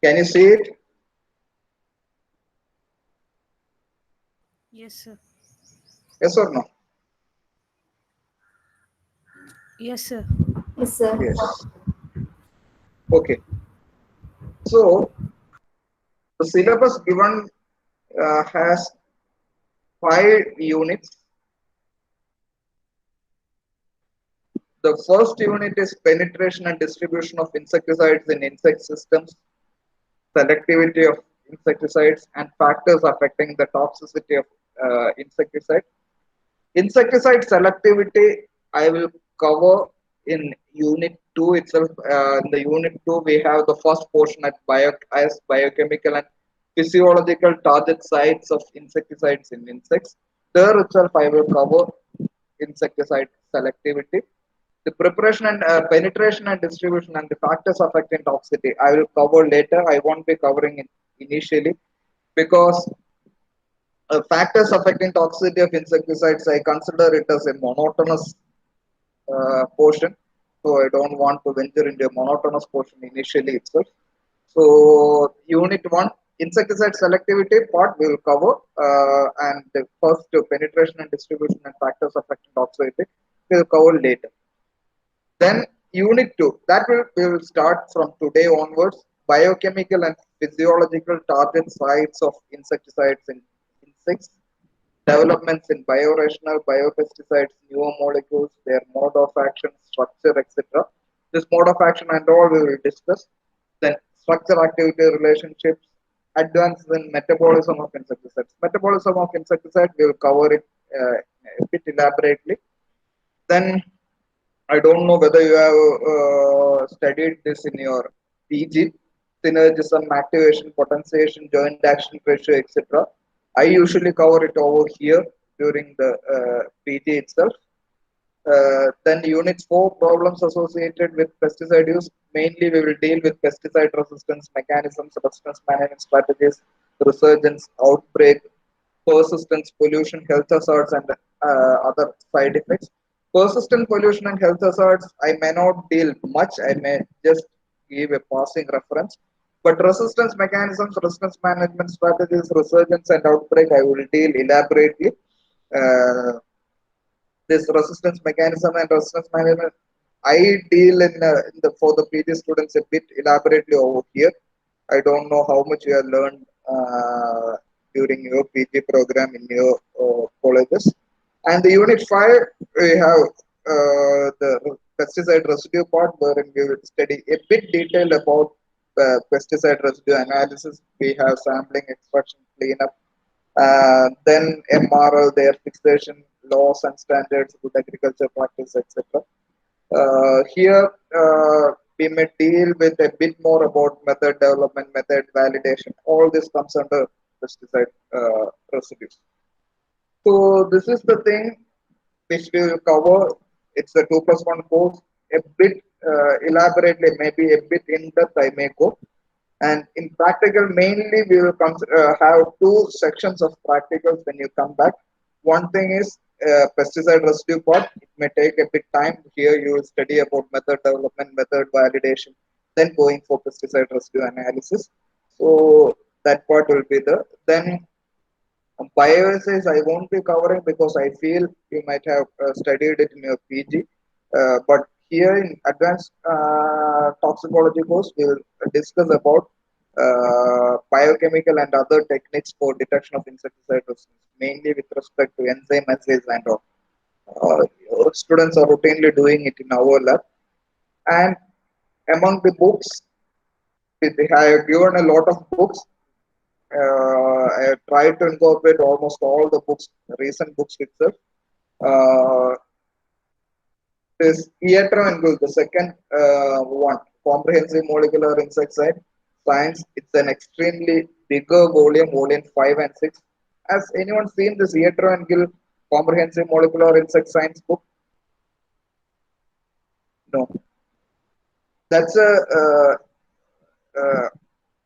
Can you see it? Yes, sir. Yes or no? Yes, sir. Yes, sir. Yes. Okay. So the syllabus given has 5 units. The first unit is penetration and distribution of insecticides in insect systems, selectivity of insecticides, and factors affecting the toxicity of insecticide. Insecticide selectivity I will cover in unit 2 itself. In the unit 2, we have the first portion as biochemical and physiological target sites of insecticides in insects. There itself, I will cover insecticide selectivity. The preparation and penetration and distribution and the factors affecting toxicity I will cover later. I won't be covering it initially because factors affecting toxicity of insecticides, I consider it as a monotonous portion. So I don't want to venture into a monotonous portion initially itself. So unit 1, insecticide selectivity part we will cover, and the first penetration and distribution and factors affecting toxicity we will cover later. Then unit 2, that we will start from today onwards, biochemical and physiological target sites of insecticides in insects, developments in biorational biopesticides, newer molecules, their mode of action, structure, etc. This mode of action and all we will discuss. Then structure activity relationships, advances in metabolism of insecticides. Metabolism of insecticide we will cover it a bit elaborately. Then I don't know whether you have studied this in your PG, synergism, activation, potentiation, joint action ratio, etc. I usually cover it over here during the PG itself. Then unit 4, problems associated with pesticide use. Mainly we will deal with pesticide resistance mechanisms, resistance management strategies, resurgence, outbreak, persistence, pollution, health hazards, and other side effects. Persistent pollution and health hazards, I may not deal much. I may just give a passing reference. But resistance mechanisms, resistance management strategies, resurgence, and outbreak, I will deal elaborately. Uh, this resistance mechanism and resistance management, I deal in the for the PG students a bit elaborately over here. I don't know how much you have learned during your PG program in your colleges. And the unit 5, we have the pesticide residue part, wherein we will study a bit detailed about pesticide residue analysis. We have sampling, extraction, cleanup, then MRL, their fixation, laws and standards, good agriculture practice, etc. Here, we may deal with a bit more about method development, method validation. All this comes under pesticide residues. So this is the thing which we will cover. It's a 2+1 course. A bit elaborately, maybe a bit in depth, I may go. And in practical, mainly we will have two sections of practicals when you come back. One thing is pesticide residue part. It may take a bit time. Here you will study about method development, method validation, then going for pesticide residue analysis. So that part will be there. Then bioassays I won't be covering because I feel you might have studied it in your PG. But here in advanced toxicology course, we will discuss about biochemical and other techniques for detection of insecticide resistance, mainly with respect to enzyme assays and all. Students are routinely doing it in our lab. And among the books, I have given a lot of books. I have tried to incorporate almost all the books, recent books itself. Uh, this Pietro and Gull, the second one, Comprehensive Molecular Insecticide Science. It's an extremely bigger volume, volume 5 and 6. Has anyone seen this Pietro and Gill Comprehensive Molecular Insect Science book? No. That's a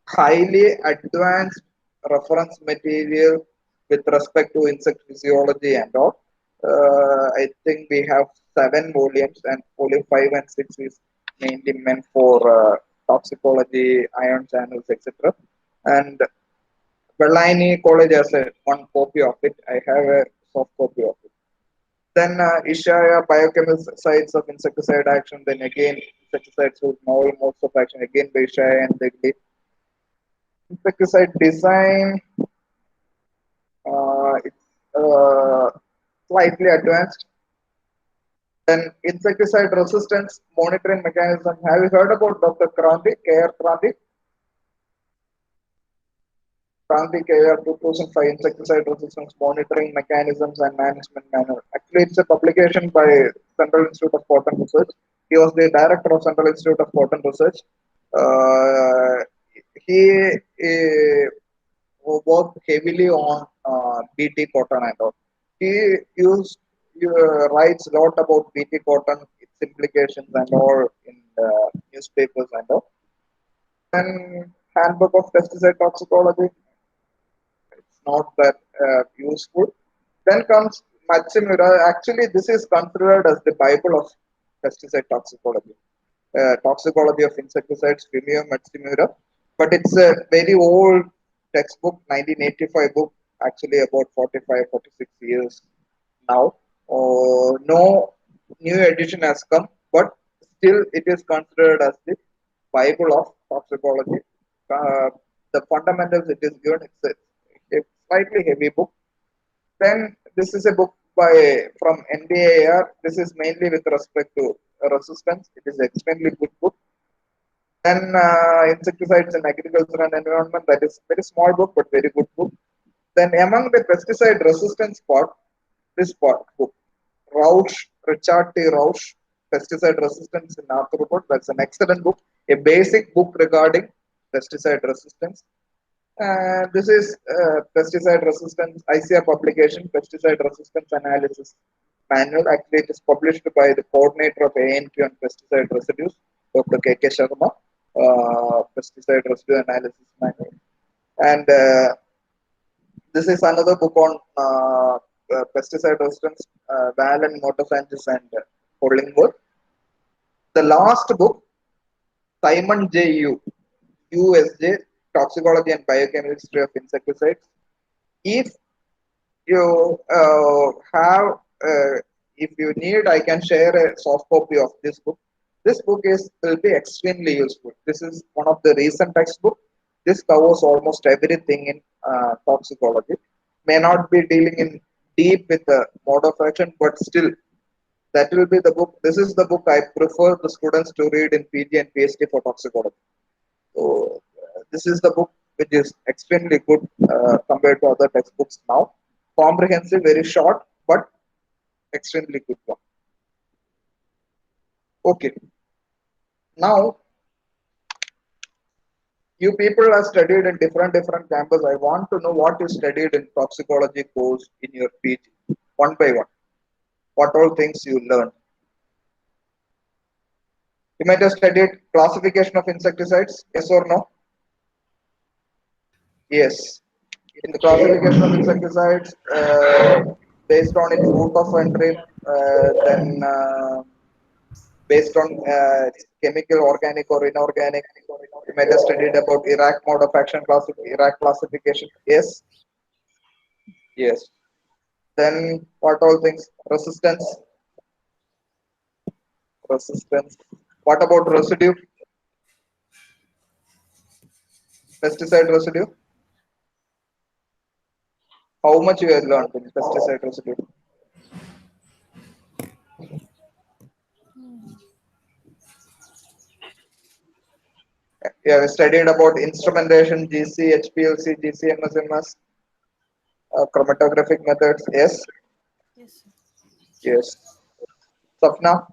highly advanced reference material with respect to insect physiology and all. I think we have 7 volumes, and volume 5 and 6 is mainly meant for toxicology, ion channels, etc. And Bellini College has a one copy of it. I have a soft copy of it. Then Ishaya biochemical sites of insecticide action. Then again insecticides with novel modes of action again by Ishaya and Degli. Insecticide design. It's slightly advanced. Then insecticide resistance monitoring mechanism. Have you heard about Dr. Kranti, K.R. Kranti? Kranti KR 2005 Insecticide Resistance Monitoring Mechanisms and Management Manual. Actually, it's a publication by Central Institute of Cotton Research. He was the director of Central Institute of Cotton Research. Uh, he worked heavily on BT cotton and all. He used writes a lot about BT cotton, its implications and all in newspapers and all. Then Handbook of Pesticide Toxicology. It's not that useful. Then comes Matsumura. Actually, this is considered as the Bible of pesticide toxicology. Toxicology of insecticides, Fumio Matsumura. But it's a very old textbook, 1985 book, actually about 45, 46 years now. No new edition has come, but still it is considered as the Bible of toxicology. Uh, the fundamentals it is given, a slightly heavy book. Then this is a book by from NBAR. This is mainly with respect to resistance. It is extremely good book. Then insecticides in agriculture and environment. That is very small book but very good book. Then among the pesticide resistance part, this part book, Rausch, Richard T. Rausch, pesticide resistance in arthropod. That's an excellent book. A basic book regarding pesticide resistance. This is pesticide resistance ICA publication, pesticide resistance analysis manual. Actually, it is published by the coordinator of ANQ on pesticide residues, Dr. K.K. Sharma, pesticide residue analysis manual. And this is another book on pesticide resistance, Valen, Motosanchez, and Hollingworth. The last book, Simon J. U. USJ, Toxicology and Biochemistry of Insecticides. If you have, if you need, I can share a soft copy of this book. This book will be extremely useful. This is one of the recent textbook. This covers almost everything in toxicology. May not be dealing in deep with the mode of action, but still, that will be the book. This is the book I prefer the students to read in PG and PhD for toxicology. So this is the book which is extremely good compared to other textbooks now. Comprehensive, very short, but extremely good one. Okay. Now, you people have studied in different campus. I want to know what you studied in toxicology course in your PG, one by one. What all things you learned. You might have studied classification of insecticides, yes or no? Yes. In the classification of insecticides, based on its route of entry, then based on chemical, organic or inorganic. You might have studied about Iraq mode of action, Iraq classification. Yes. Yes. Then what all things? Resistance. Resistance. What about residue? Pesticide residue. How much you have learned in pesticide residue? You have studied about instrumentation, GC, HPLC, GCMS, chromatographic methods. Yes. Yes, sir. Yes. Sapna?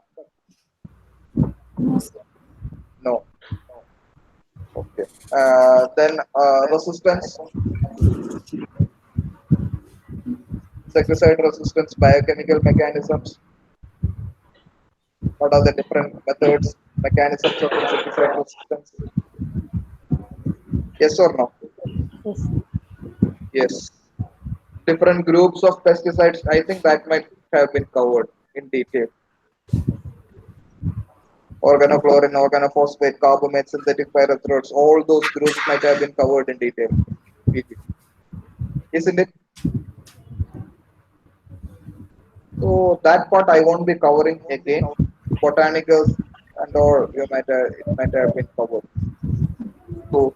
No, sir. No. Okay. Then resistance, insecticide resistance, biochemical mechanisms. What are the different methods, mechanisms of insecticide resistance? Yes or no? Yes. Yes. Different groups of pesticides. I think that might have been covered in detail. Organochlorine, organophosphate, carbamate, synthetic pyrethroids, all those groups might have been covered in detail. Isn't it? So that part I won't be covering again. Botanicals and all you might have, it might have been covered. So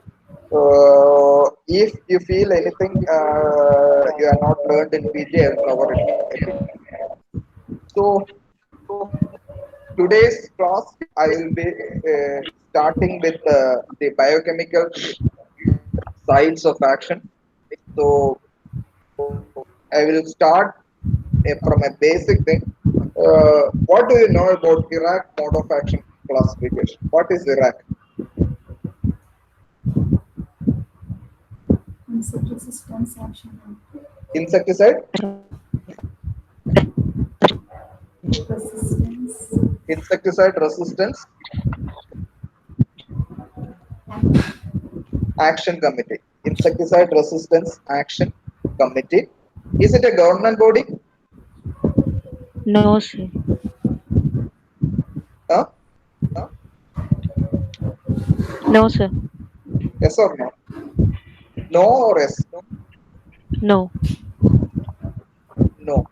if you feel anything you are not learned in PG, I'll cover it a bit. So today's class I will be starting with the biochemical sides of action. So I will start from a basic thing. What do you know about Iraq mode of action classification? What is Iraq? Insect resistance action Insecticide, resistance insecticide resistance and action committee. Insecticide resistance action committee. Is it a government body? No, sir. Huh? No, sir. Yes or no? No or yes? No. No.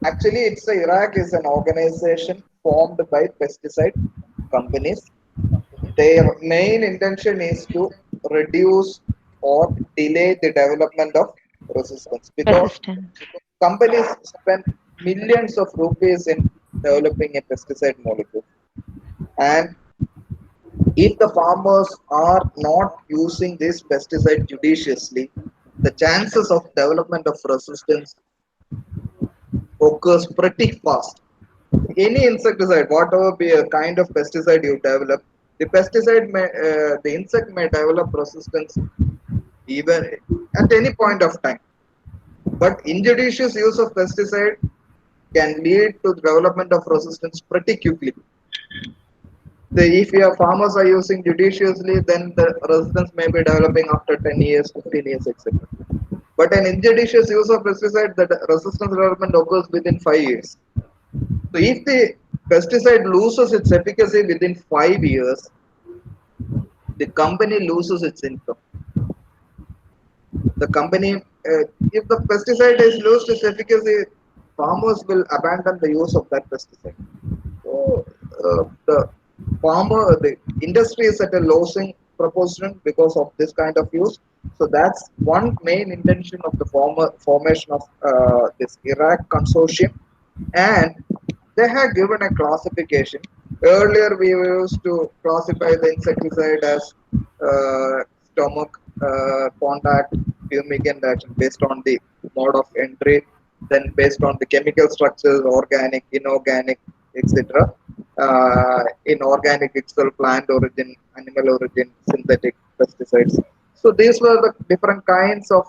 Actually, it's a, Iraq is an organization formed by pesticide companies. Their main intention is to reduce or delay the development of resistance because Persistent. companies spend millions of rupees in developing a pesticide molecule. And if the farmers are not using this pesticide judiciously, the chances of development of resistance occurs pretty fast. Any insecticide, whatever be a kind of pesticide you develop, the insect may develop resistance even at any point of time. But injudicious use of pesticide can lead to the development of resistance pretty quickly. So if your farmers are using judiciously, then the resistance may be developing after 10 years, 15 years, etc. But an injudicious use of pesticide, the resistance development occurs within 5 years. So if the pesticide loses its efficacy within 5 years, the company loses its income. The company, if the pesticide is lost its efficacy, farmers will abandon the use of that pesticide. So the industry is at a losing proportion because of this kind of use. So that's one main intention of the formation of this Iraq consortium, and they have given a classification. Earlier, we used to classify the insecticide as stomach, contact, fumigant action based on the mode of entry, then based on the chemical structures, organic, inorganic, etc. Inorganic itself, plant origin, animal origin, synthetic pesticides. So these were the different kinds of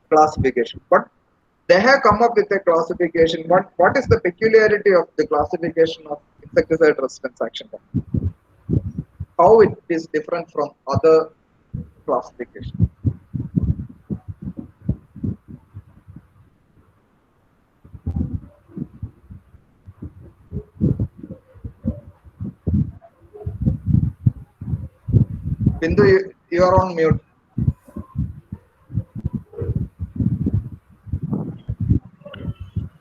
classification. But they have come up with a classification. What is the peculiarity of the classification of insecticide resistance action? How it is different from other classifications? Bindu, you are on mute.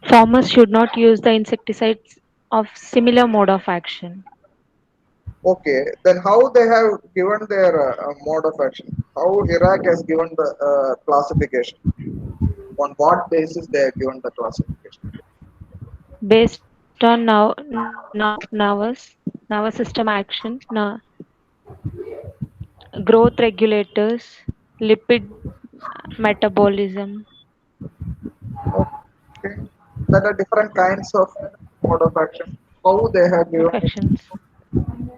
Farmers should not use the insecticides of similar mode of action. Okay, then how they have given their mode of action? How Iraq has given the classification? On what basis they have given the classification? Based on nervous system action, growth regulators, lipid metabolism. Okay, there are different kinds of mode of action. How they have given it? Affections.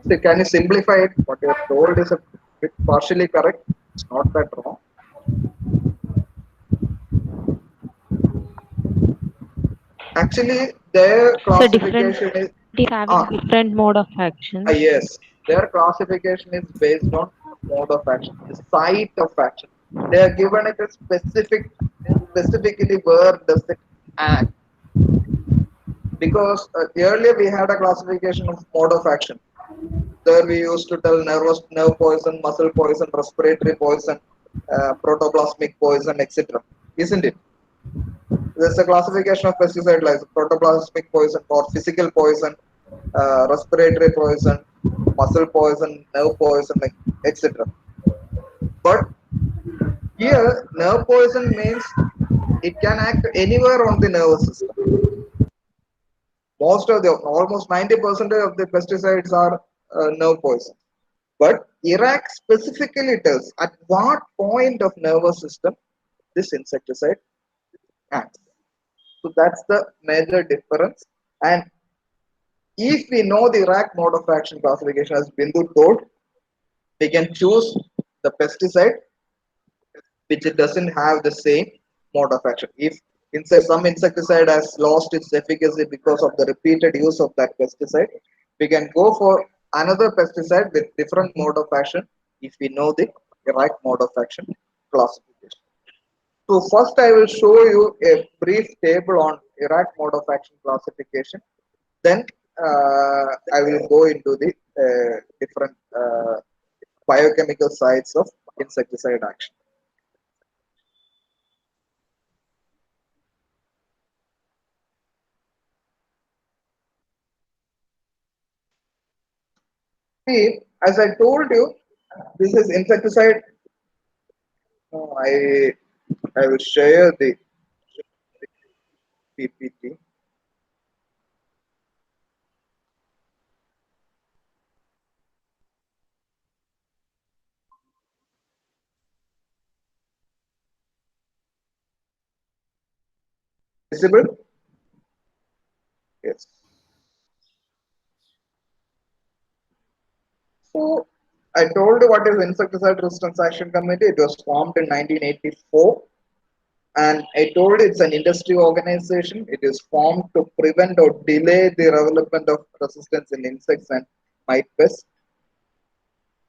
See, can you simplify it? What you have told is a bit partially correct. It's not that wrong. Actually, their So different classification is is having ah, different mode of actions. yes. Their classification is based on mode of action, the site of action. They are given it a specifically where does it act, because earlier we had a classification of mode of action. There we used to tell nerve poison, muscle poison, respiratory poison, protoplasmic poison, etc. Isn't it? There's a classification of pesticide like protoplasmic poison or physical poison, respiratory poison, muscle poison, nerve poison, etc. But here, nerve poison means it can act anywhere on the nervous system. Most of the almost 90% of the pesticides are nerve poison. But Iraq specifically tells at what point of nervous system this insecticide acts. So that's the major difference. And if we know the Iraq mode of action classification as Bindu told, we can choose the pesticide which it doesn't have the same mode of action. If some insecticide has lost its efficacy because of the repeated use of that pesticide, we can go for another pesticide with different mode of action if we know the right mode of action classification. So first I will show you a brief table on Iraq mode of action classification. Then I will go into the different biochemical sides of insecticide action. See, as I told you, this is insecticide. I will share the PPT. Visible? Yes. So I told you what is Insecticide Resistance Action Committee. It was formed in 1984, and I told you it's an industry organization. It is formed to prevent or delay the development of resistance in insects and mite pests.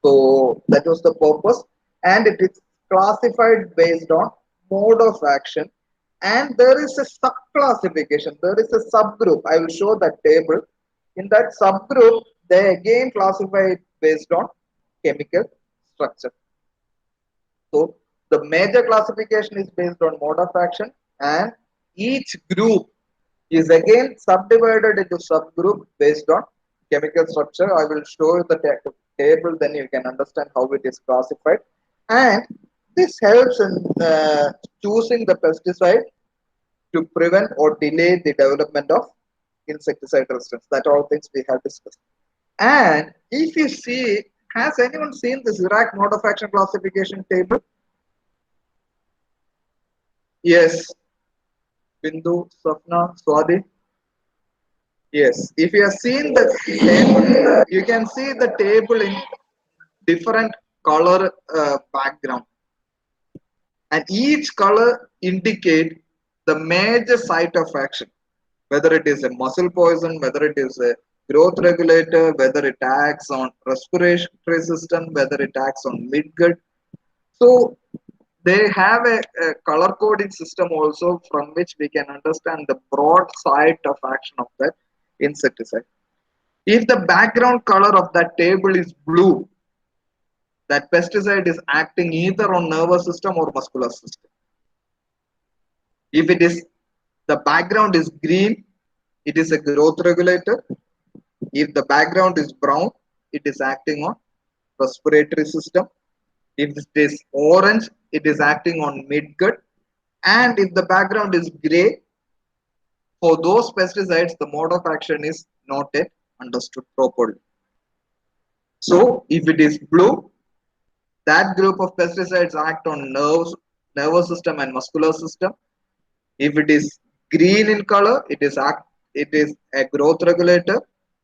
So that was the purpose, and it is classified based on mode of action. And there is a sub classification. There is a subgroup. I will show that table. In that subgroup, they again classify it based on chemical structure. So the major classification is based on mode of action, and each group is again subdivided into subgroup based on chemical structure. I will show you the table, then you can understand how it is classified. And this helps in choosing the pesticide to prevent or delay the development of insecticide resistance. That all things we have discussed. And if you see, has anyone seen this Iraq mode of action classification table? Yes, Bindu, Swapna, Swadi. Yes, if you have seen the table, you can see the table in different color background, and each color indicate the major site of action, whether it is a muscle poison, whether it is a growth regulator, whether it acts on respiratory system, whether it acts on midgut. So they have a color coding system also from which we can understand the broad site of action of that insecticide. If the background color of that table is blue, that pesticide is acting either on nervous system or muscular system. If it is the background is green, it is a growth regulator. If the background is brown, it is acting on respiratory system. If it is orange, it is acting on midgut. And if the background is gray, for those pesticides, the mode of action is not yet understood properly. So if it is blue, that group of pesticides act on nervous system and muscular system. If it is green in color, it is a growth regulator.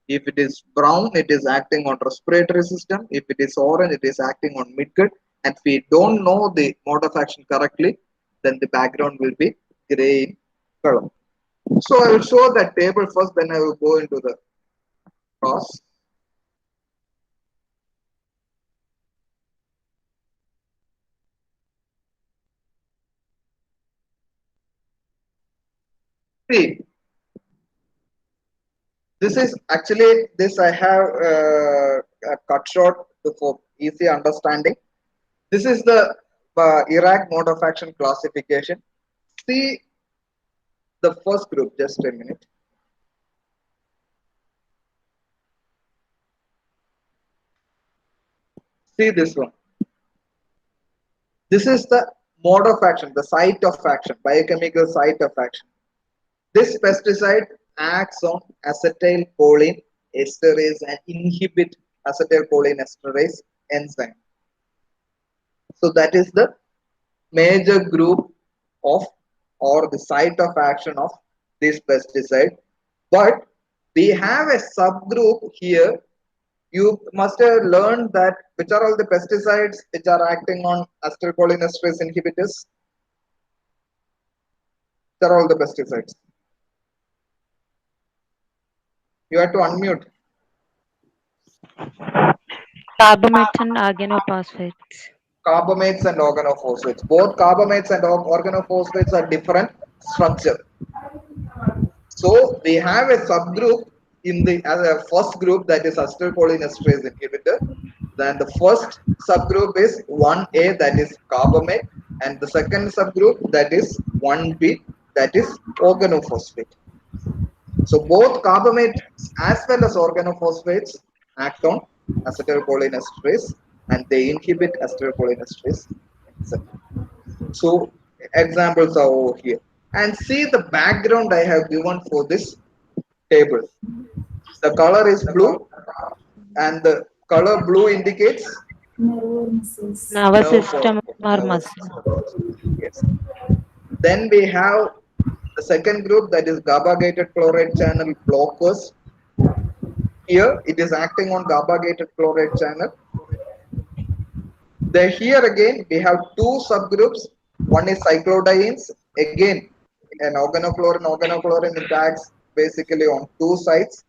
If it is brown, it is acting on respiratory system. If it is orange, it is acting on midgut. And if we don't know the mode of action correctly, then the background will be gray in color. So I will show that table first, then I will go into the cross. See, This is actually this I have cut short for easy understanding. This is the Iraq mode of action classification. See the first group. Just a minute. See this one. This is the mode of action, the site of action, biochemical site of action. This pesticide acts on acetylcholine esterase and inhibit acetylcholine esterase enzyme. So that is the major group of or the site of action of this pesticide. But we have a subgroup here. You must have learned that which are all the pesticides which are acting on acetylcholinesterase inhibitors. Which are all the pesticides? You have to unmute. Carbamates and organophosphates. Carbamates and organophosphates. Both carbamates and organophosphates are different structure. So we have a subgroup in the as a first group, that is acetylcholinesterase inhibitor. Then the first subgroup is 1A, that is carbamate, and the second subgroup, that is 1B, that is organophosphate. So both carbamates as well as organophosphates act on acetylcholinesterase and they inhibit acetylcholinesterase. So examples are over here. And see the background I have given for this table. The color is blue and the color blue indicates Nervous. Nervous nerve system or nervous muscle. system. Yes. Then we have the second group, that is GABA-gated chloride channel blockers. Here it is acting on GABA-gated chloride channel. Then here again we have two subgroups. One is cyclodienes. Again, an organochlorine it acts basically on two sites,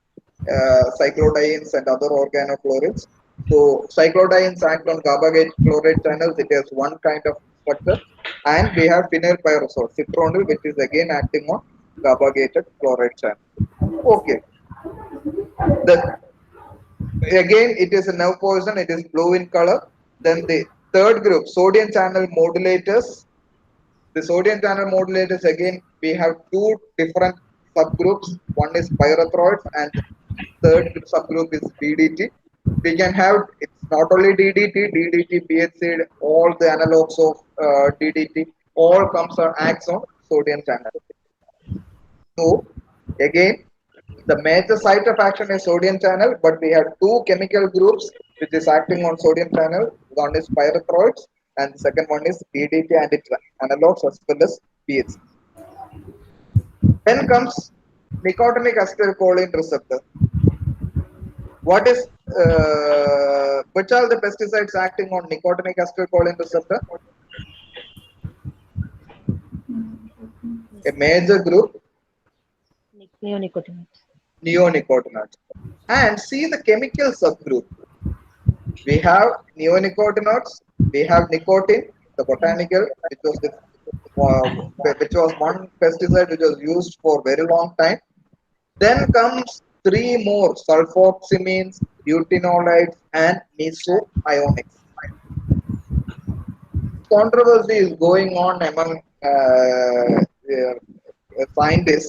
cyclodienes and other organochlorines. So cyclodienes act on GABA-gated chloride channels. It has one kind of structure. And we have phenylpyrrosol, citronil, which is again acting on GABA-gated chloride channel. Okay. Again, it is a nerve poison. It is blue in color. Then the third group, sodium channel modulators. The sodium channel modulators, again, we have two different subgroups. One is pyrethroids and third subgroup is DDT. We can have, it's not only DDT, BHC, all the analogs of DDT, all comes or acts on sodium channel. So again, the major site of action is sodium channel, but we have two chemical groups which is acting on sodium channel. One is pyrethroids and the second one is DDT and its analogs as well as BHC. Then comes nicotinic acetylcholine receptor. What is which are the pesticides acting on nicotinic acetylcholine receptor? A major group, Neonicotinoids. neonicotinoids. And see the chemical subgroup. We have neonicotinoids, we have nicotine, the botanical, which was one pesticide which was used for a very long time. Then comes three more, sulfoxamines, butenolides, and mesoionics. Controversy is going on among scientists.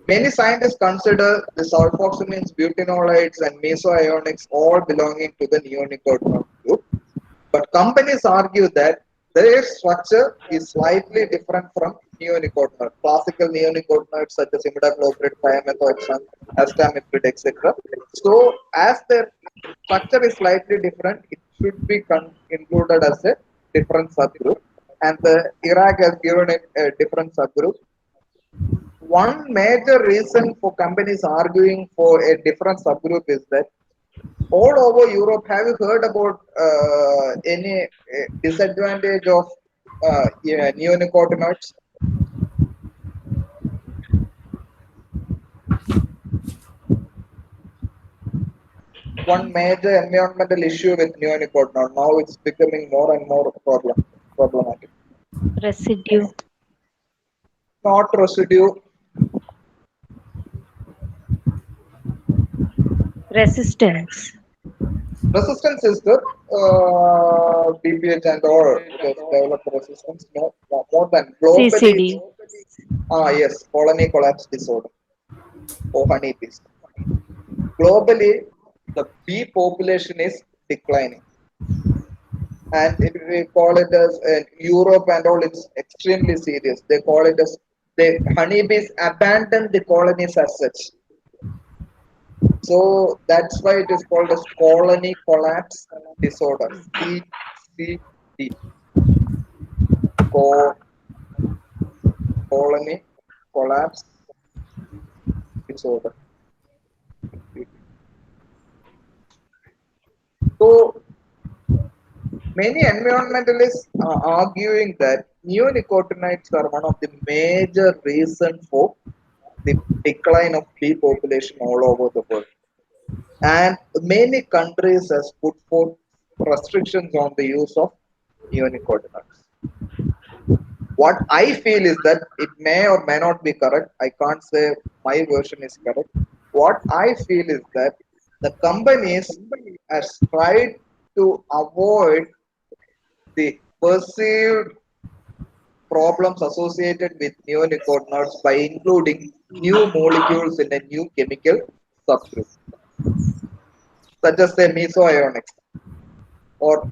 Many scientists consider the sulfoxamines, butenolides, and mesoionics all belonging to the neonicotinoid group. But companies argue that their structure is slightly different from neonicotinoid, classical neonicotinoids such as imidacloprid, thiamethoxam, acetamiprid, etc. So, as their structure is slightly different, it should be included as a different subgroup. And the Iraq has given it a different subgroup. One major reason for companies arguing for a different subgroup is that all over Europe, have you heard about any disadvantage of neonicotinoids? One major environmental issue with neonicotinoid. Now it's becoming more and more problematic. Residue. Not residue. Resistance. Resistance is the BPH and all. It has developed resistance more than globally. CCD. Yes, colony collapse disorder or honeybees. Globally, the bee population is declining, and if we call it as Europe and all, it's extremely serious. They call it as the honeybees abandon the colonies as such. So that's why it is called as colony collapse disorder. CCD. Colony collapse disorder. So many environmentalists are arguing that neonicotinoids are one of the major reasons for the decline of bee population all over the world. And many countries has put forth restrictions on the use of neonicotinoids. What I feel is that it may or may not be correct. I can't say my version is correct. What I feel is that the companies has tried to avoid the perceived problems associated with neonicotinoids by including new molecules in a new chemical subgroup, such as the mesoionics or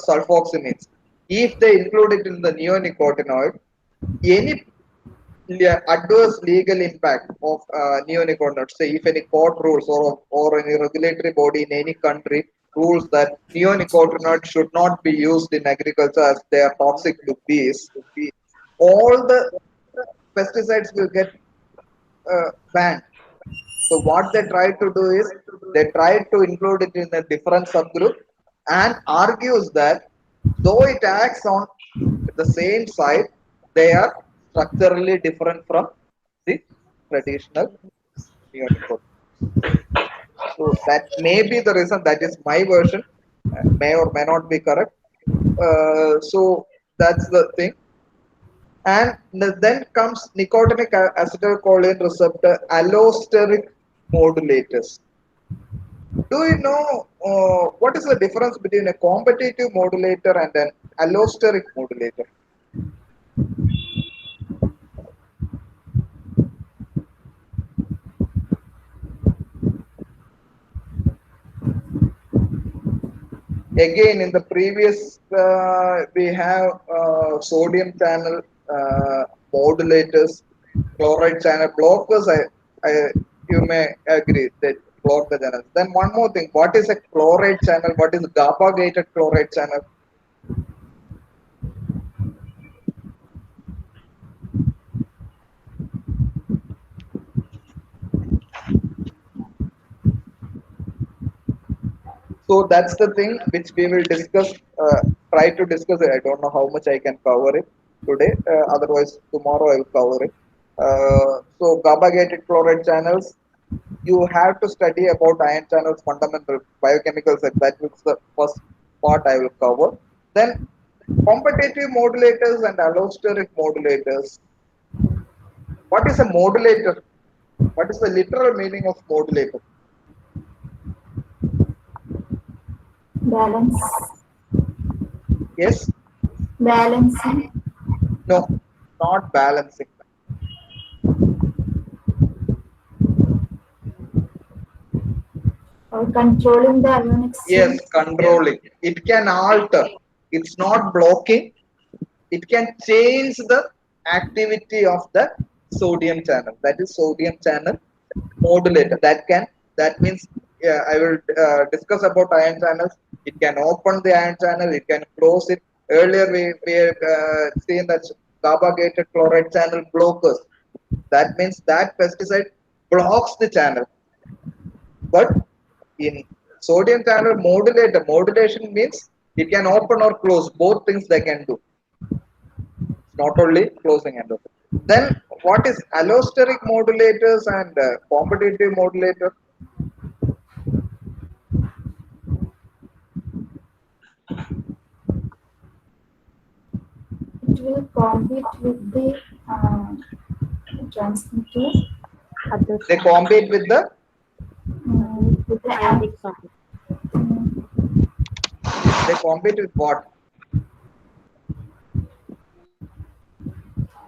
sulfoxamines. If they include it in the neonicotinoid, any adverse legal impact of neonicotinoids, say if any court rules or any regulatory body in any country rules that neonicotinoids should not be used in agriculture as they are toxic to bees, all the pesticides will get banned. So what they try to do is they try to include it in a different subgroup and argues that though it acts on the same site, they are structurally different from the traditional neonicotinoids. So that may be the reason. That is my version. May or may not be correct. So that's the thing. And then comes nicotinic acetylcholine receptor allosteric modulators. Do you know what is the difference between a competitive modulator and an allosteric modulator? Again, in the previous, we have sodium channel modulators, chloride channel blockers. You may agree that block the channel. Then one more thing: what is a chloride channel? What is GABA gated chloride channel? So that's the thing which we will discuss. Try to discuss it. I don't know how much I can cover it today. Otherwise, tomorrow I will cover it. So GABA-gated chloride channels. You have to study about ion channels, fundamental biochemical set. That is the first part I will cover. Then competitive modulators and allosteric modulators. What is a modulator? What is the literal meaning of modulator? Balance. Yes? Balancing. No, not balancing. Or controlling the ion Yes, exchange. controlling. It can alter. It's not blocking. It can change the activity of the sodium channel. That is sodium channel modulator. That means I will discuss about ion channels. It can open the ion channel. It can close it. Earlier we seen that GABA gated chloride channel blockers. That means that pesticide blocks the channel. But in sodium channel modulator, modulation means it can open or close. Both things they can do. Not only closing and open. Then what is allosteric modulators and competitive modulator? It will compete with the transmitter, Other They compete with the with the ionic complex. They compete with what?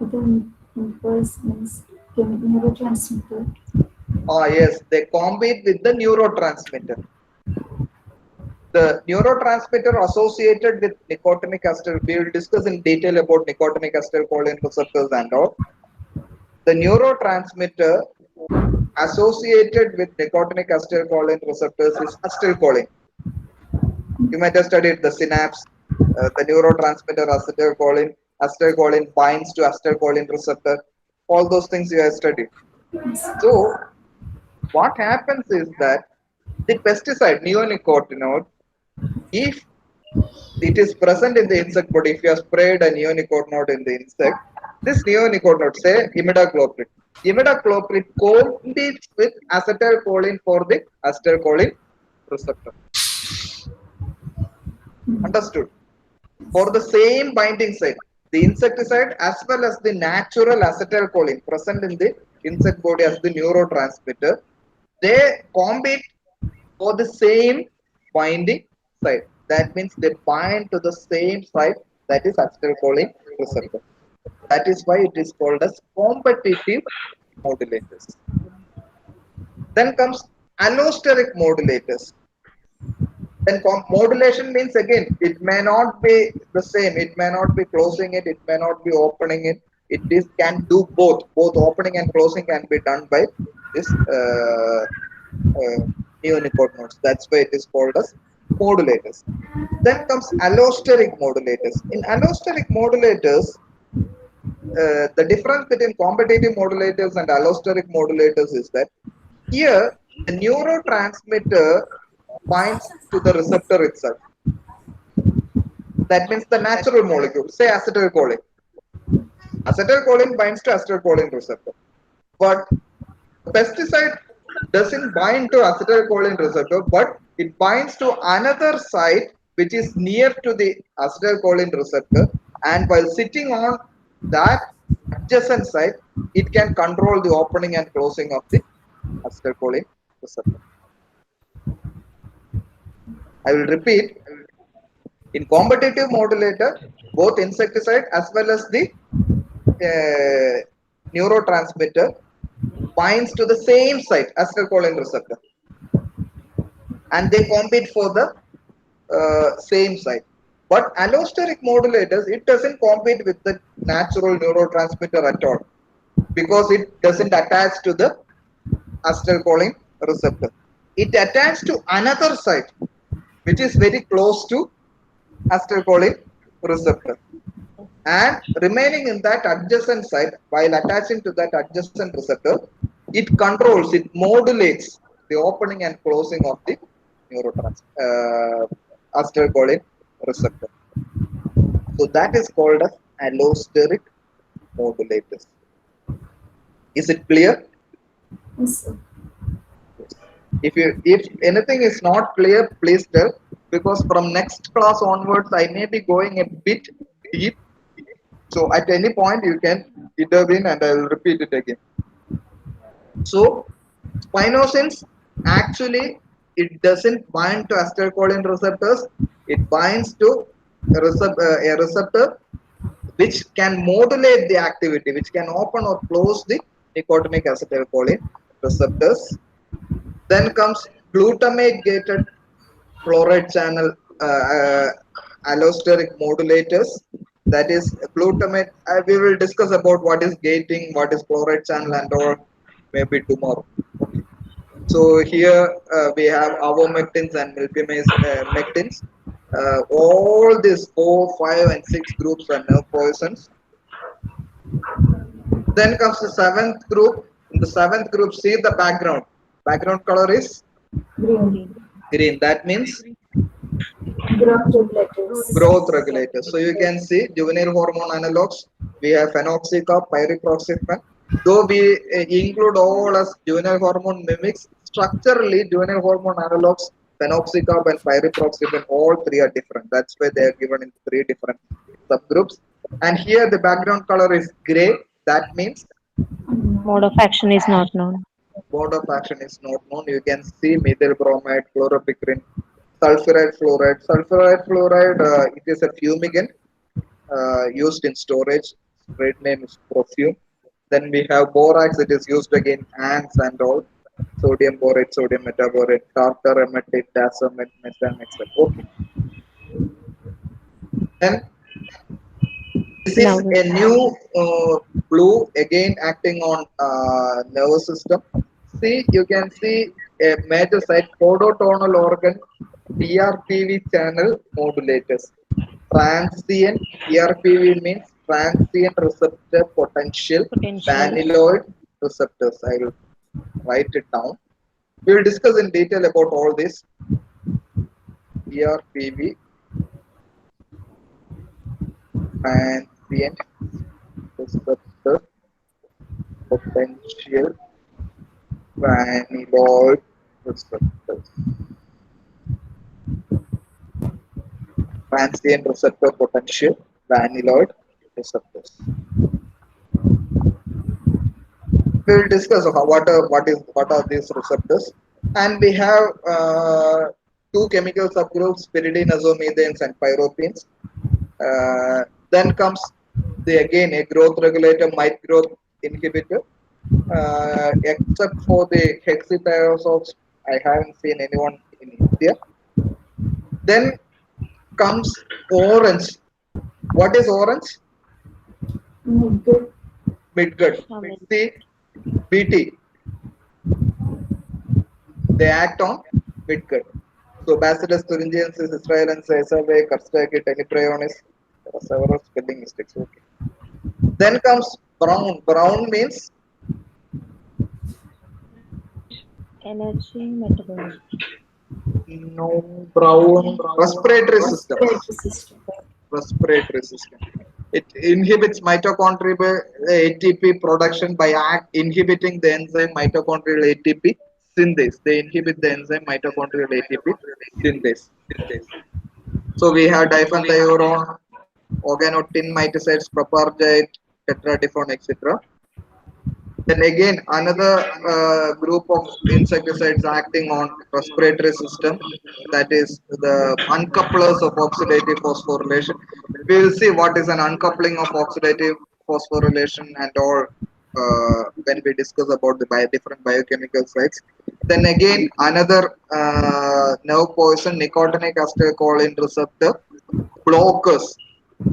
The impulse means neurotransmitter. Ah, yes, they compete with the neurotransmitter. The neurotransmitter associated with nicotinic acetyl, we will discuss in detail about nicotinic acetylcholine receptors and all. The neurotransmitter associated with nicotinic acetylcholine receptors is acetylcholine. You might have studied the synapse, the neurotransmitter acetylcholine. Acetylcholine binds to acetylcholine receptor. All those things you have studied. So what happens is that the pesticide neonicotinoid, if it is present in the insect body, if you have sprayed a neonicotinoid in the insect, this neonicotinoid, say imidacloprid, imidacloprid competes with acetylcholine for the acetylcholine receptor. Understood? For the same binding site, the insecticide as well as the natural acetylcholine present in the insect body as the neurotransmitter, they compete for the same binding site. That means they bind to the same site, that is acetylcholine receptor. That is why it is called as competitive modulators. Then comes allosteric modulators. Then modulation means, again, it may not be the same, it may not be closing it, it may not be opening it. It is can do both opening and closing can be done by this uh, neonicotinoids. That's why it is called as modulators. Then comes allosteric modulators. In allosteric modulators, the difference between competitive modulators and allosteric modulators is that here the neurotransmitter binds to the receptor itself. That means the natural molecule, say acetylcholine. Acetylcholine binds to acetylcholine receptor. But the pesticide doesn't bind to acetylcholine receptor, but it binds to another site which is near to the acetylcholine receptor. And while sitting on that adjacent site, it can control the opening and closing of the acetylcholine receptor. I will repeat. In competitive modulator, both insecticide as well as the neurotransmitter binds to the same site, acetylcholine receptor, and they compete for the same site. But allosteric modulators, it doesn't compete with the natural neurotransmitter at all, because it doesn't attach to the acetylcholine receptor. It attaches to another site, which is very close to acetylcholine receptor, and remaining in that adjacent site, while attaching to that adjacent receptor, it controls, it modulates the opening and closing of the acetylcholine receptor. So that is called as allosteric modulators. Is it clear? Yes, sir. If anything is not clear, please tell, because from next class onwards I may be going a bit deep. So at any point you can intervene and I will repeat it again. So spinosins, actually it doesn't bind to acetylcholine receptors. It binds to a receptor which can modulate the activity, which can open or close the nicotinic acetylcholine receptors. Then comes glutamate gated chloride channel allosteric modulators. That is glutamate. We will discuss about what is gating, what is chloride channel, and all maybe tomorrow. Okay. So here we have avomectins and milpimectins. All these 4, 5, and 6 groups are nerve poisons. Then comes the 7th group. In the 7th group, see the background. Background color is Green. green. That means Growth regulators. growth regulators. So you can see juvenile hormone analogs. We have phenoxycap, pyriproxyfen. Though we include all as juvenile hormone mimics, structurally juvenile hormone analogs, phenoxycap and pyriproxyfen, all three are different. That's why they are given in 3 different subgroups. And here the background color is gray. That means Mode of action is not known. mode of action is not known. You can see methyl bromide, chloropicrine, sulfuride fluoride. Sulfuride fluoride, it is a fumigant used in storage. Trade name is Perfume. Then we have borax. It is used again ants and all. Sodium borate, sodium metaborate, tartar emetic, dasamet, methanex. Okay. Then this Now, is a new blue again acting on nervous system. See, you can see a major site phototonal organ TRPV channel modulators. Transient TRPV means transient receptor potential potential. vanilloid receptors. I will write it down. We will discuss in detail about all this. TRPV transient receptor potential vanilloid receptors. Transient receptor potential vanilloid receptors. We will discuss what are these receptors, and we have two chemical subgroups: pyridine, azomethanes, and pyropenes. Then comes the again a growth regulator, might growth inhibitor. Except for the hexythiosols, I haven't seen anyone in India. Then comes orange. What is orange? Midgut. Midgut. Amen. See, BT. They act on midgut. So Bacillus thuringiensis, Israelensis, Isavae, Karstaki, Tenebrionis. There are several spelling mistakes. Okay. Then comes brown. Brown means Energy metabolism. no brown respiratory system. Respiratory system. Respiratory system. It inhibits mitochondrial ATP production by inhibiting the enzyme mitochondrial ATP synthase. They inhibit the enzyme mitochondrial ATP synthase. So we have diphenthiourone, organotin miticides, propargite, tetradephone, etc. Then again another group of insecticides acting on respiratory system, that is the uncouplers of oxidative phosphorylation. We will see what is an uncoupling of oxidative phosphorylation and all when we discuss about the different biochemical sites. Then again another nerve poison, nicotinic acetylcholine receptor blockers.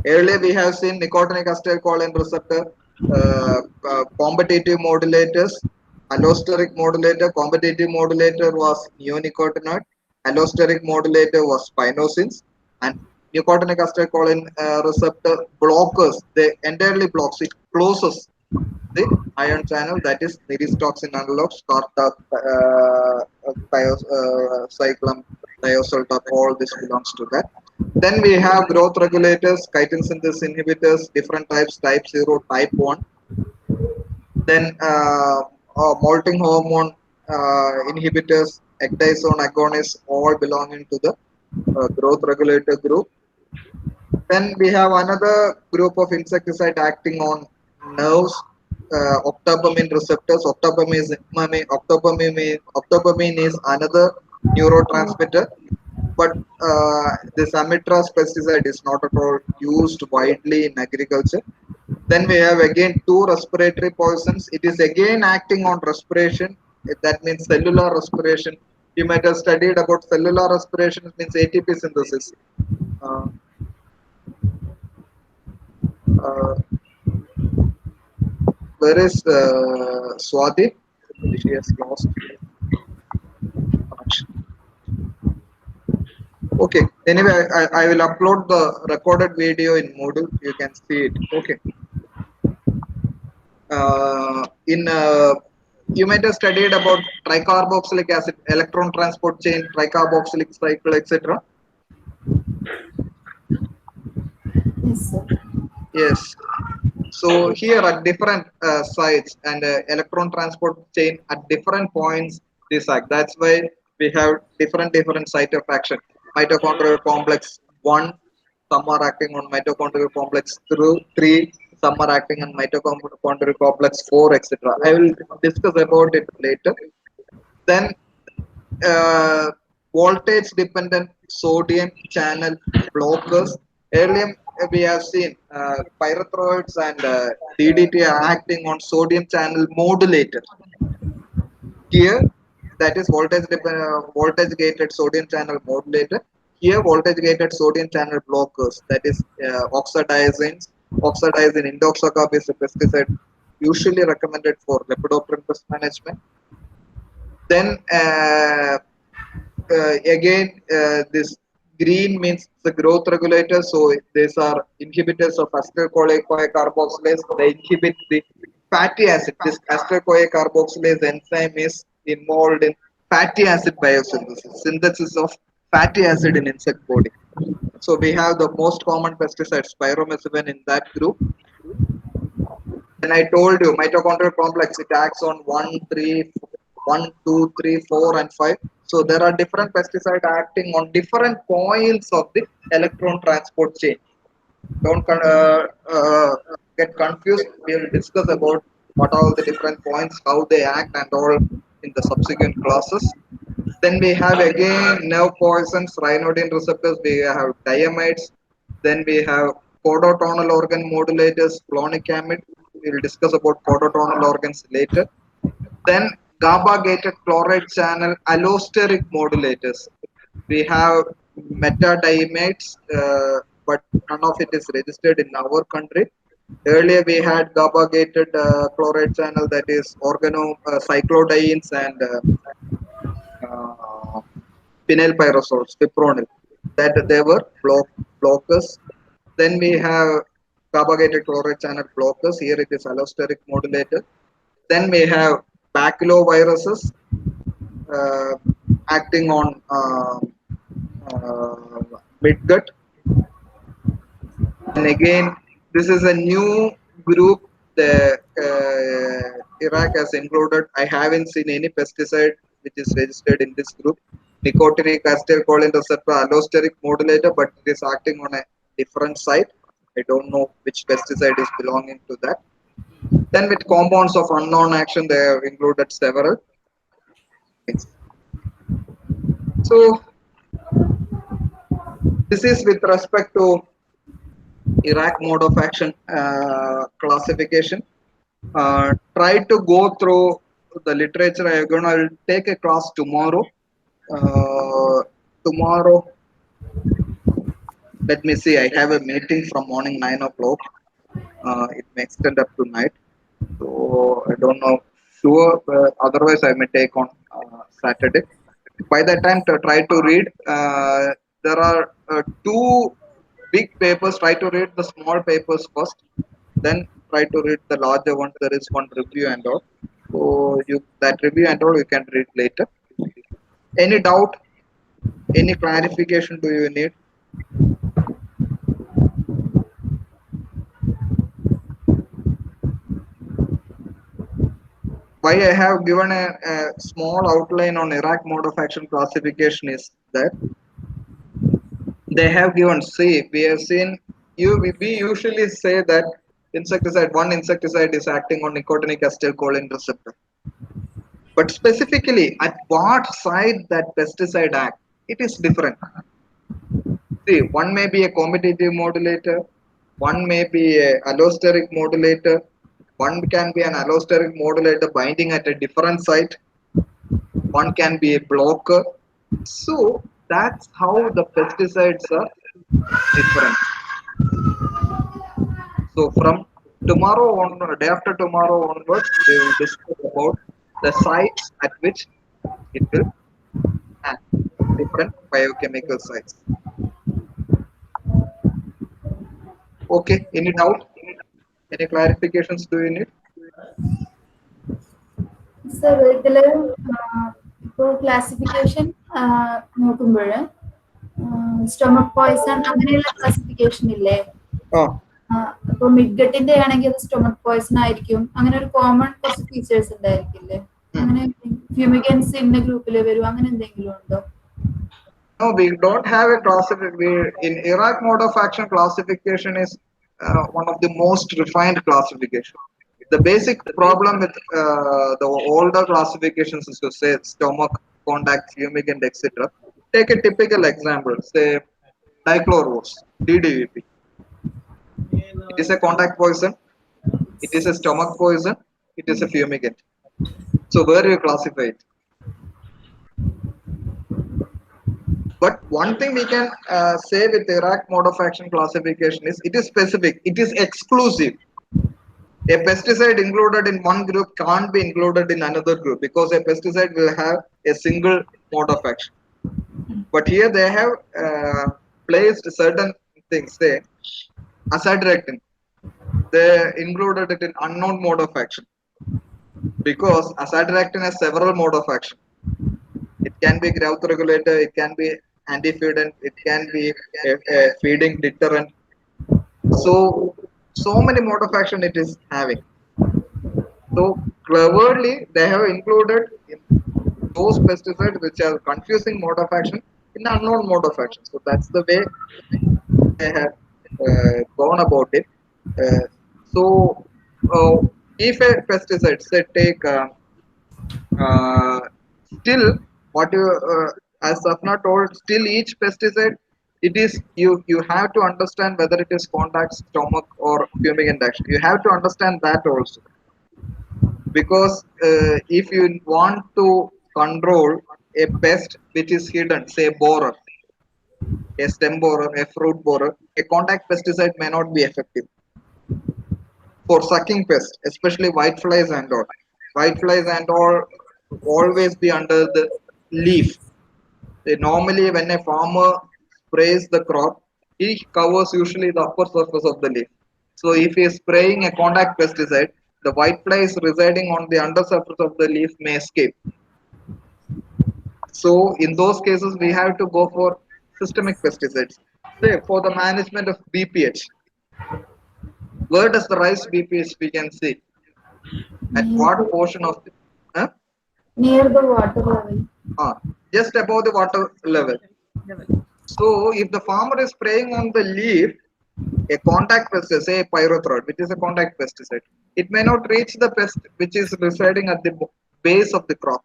Earlier we have seen nicotinic acetylcholine receptor competitive modulators, allosteric modulator. Competitive modulator was neonicotinoid, allosteric modulator was spinosins, and nicotinic acetylcholine receptor blockers. They entirely blocks, it closes the ion channel, that is niristoxin analogs, carta, cyclum, thiosultap, all this belongs to that. Then we have growth regulators, chitin synthesis inhibitors, different types, type 0, type 1. Then molting hormone inhibitors, ecdysone agonists, all belonging to the growth regulator group. Then we have another group of insecticide acting on nerves, octopamine receptors. Octopamine is another neurotransmitter, but this amitraz pesticide is not at all used widely in agriculture. Then we have again two respiratory poisons. It is again acting on respiration. That means cellular respiration. You might have studied about cellular respiration. It means ATP synthesis. Uh, uh, where is Swati? She has lost connection. Okay. Anyway, I will upload the recorded video in Moodle. You can see it. Okay. In you might have studied about tricarboxylic acid, electron transport chain, tricarboxylic cycle, etc. Yes, sir. Yes. So here at different sites and electron transport chain at different points this act. That's why we have different site of action. Mitochondrial complex 1, some are acting on mitochondrial complex 3, Some are acting on mitochondrial complex 4, etc. I will discuss about it later. Then uh, voltage dependent sodium channel blockers. Earlier we have seen pyrethroids and DDT are acting on sodium channel modulator. Here, that is voltage gated sodium channel modulator. Here, voltage gated sodium channel blockers, that is oxidizins. Oxidizin indoxacarb is a pesticide usually recommended for lepidopteran pest management. Then again, this green means the growth regulator. So these are inhibitors of acetyl CoA carboxylase. They inhibit the fatty acid. This acetyl CoA carboxylase enzyme is involved in fatty acid biosynthesis, synthesis of fatty acid in insect body. So we have the most common pesticides, pyromethazine in that group. Then I told you mitochondrial complex, it acts on 1, 2, 3, 4, and 5. So there are different pesticides acting on different points of the electron transport chain. Don't get confused. We will discuss about what are the different points, how they act, and all in the subsequent classes. Then we have again nerve poisons, ryanodine receptors. We have diamides. Then we have codotonal organ modulators, clonicamide. We will discuss about codotonal organs later. Then GABA-gated chloride channel allosteric modulators. We have metadiamides, but none of it is registered in our country. Earlier we had GABA-gated chloride channel, that is cyclodines and uh, phenylpyrazoles, fipronil, that they were blockers. Then we have carbogated chloride channel blockers. Here it is allosteric modulator. Then we have baculoviruses uh, acting on midgut. And again, this is a new group. The Iraq has included. I haven't seen any pesticide which is registered in this group. Nicotinic acetylcholine receptor allosteric modulator, but it is acting on a different site. I don't know which pesticide is belonging to that. Then with compounds of unknown action, they have included several things. So this is with respect to Iraq mode of action classification. Try to go through the literature. I'll take a class tomorrow. Tomorrow, let me see. I have a meeting from morning 9 o'clock. It may extend up to night. So I don't know. Sure. Otherwise, I may take on Saturday. By that time, to try to read. There are two big papers. Try to read the small papers first, then try to read the larger one. There is one review and all. So that review and all you can read later. Any doubt? Any clarification do you need? Why I have given a small outline on Iraq mode of action classification is that they have given, see, we have seen, we usually say that one insecticide is acting on nicotinic acetylcholine receptor. But specifically, at what site that pesticide act, it is different. See, one may be a competitive modulator, one may be a allosteric modulator, one can be an allosteric modulator binding at a different site, one can be a blocker. So that's how the pesticides are different. So from tomorrow on, day after tomorrow onwards, we will discuss about the sites at which it will act, different biochemical sites. Okay, any doubt? Any clarifications do you need? Sir ഇതില് ഇപ്പോൾ classification നോക്കുമ്പോൾ stomach poison അങ്ങനെയുള്ള classification ഇല്ലേ? അപ്പൊ മിഡ്ഗട്ടിന്റെ ആണെങ്കിൽ അത് stomach poison ആയിരിക്കും. അങ്ങനെ ഒരു കോമൺ കുറച്ച് ഫീച്ചേഴ്സ് ഉണ്ടായിരിക്കില്ലേ? അങ്ങനെ ഫ്യൂമിഗൻസ് ഇന്ന ഗ്രൂപ്പിൽ വരും, അങ്ങനെ എന്തെങ്കിലും ഉണ്ടോ? No, we don't have a classification. In Iraq mode of action classification is one of the most refined classification. The basic problem with the older classifications is to say stomach, contact, fumigant, etc. Take a typical example, say dichlorose, DDVP. It is a contact poison, it is a stomach poison, it is a fumigant. So where you classify it? But one thing we can say with Iraq mode of action classification is it is specific, it is exclusive. A pesticide included in one group can't be included in another group because a pesticide will have a single mode of action. But here they have placed certain things, say azadirachtin, they included it in unknown mode of action because azadirachtin has several mode of action. It can be growth regulator, it can be anti-feedant, it can be a feeding deterrent. So many mode of action it is having. So cleverly they have included those pesticides which are confusing mode of action in unknown mode of action. So that's the way they have gone about it. So if a pesticide, say take still what you as Safna told, still each pesticide it is you have to understand whether it is contact, stomach or fumigant action. You have to understand that also because if you want to control a pest which is hidden, say borer, a stem borer, a fruit borer, a contact pesticide may not be effective for sucking pests, especially whiteflies and all. Whiteflies and all always be under the leaf. Normally, when a farmer sprays the crop, he covers usually the upper surface of the leaf. So, if he is spraying a contact pesticide, the whiteflies residing on the undersurface of the leaf may escape. So, in those cases, we have to go for systemic pesticides. Say, for the management of BPH, where does the rise BPH we can see? At what portion of the near the water level? Just above the water level. So if the farmer is spraying on the leaf a contact pesticide, say pyrethroid, which is a contact pesticide, it may not reach the pest which is residing at the base of the crop.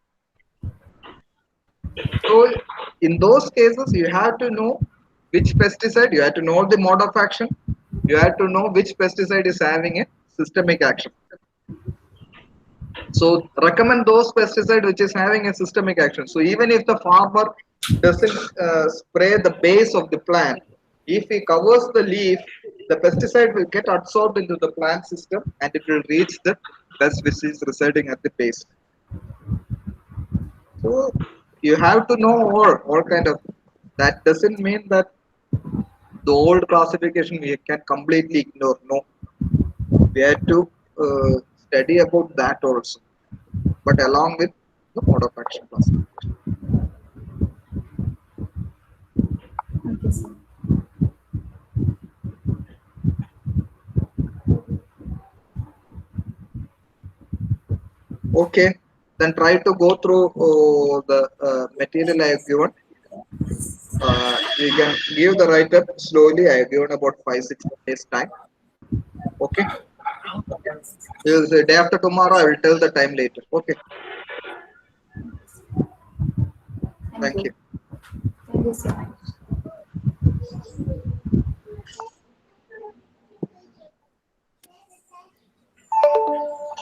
So in those cases you have to know which pesticide, you have to know the mode of action, you have to know which pesticide is having a systemic action. So recommend those pesticides which is having a systemic action. So even if the farmer doesn't spray the base of the plant, if he covers the leaf, the pesticide will get absorbed into the plant system and it will reach the pest which is residing at the base. So you have to know all kind of. That doesn't mean that the old classification we can completely ignore. No, we have to study about that also, but along with the mode of action classification. Okay, sir. Okay, then try to go through the material I have given. You can give the write-up slowly. I have given about 5-6 days time. Okay. The day after tomorrow, I will tell the time later. Okay. Thank you. Thank you, sir.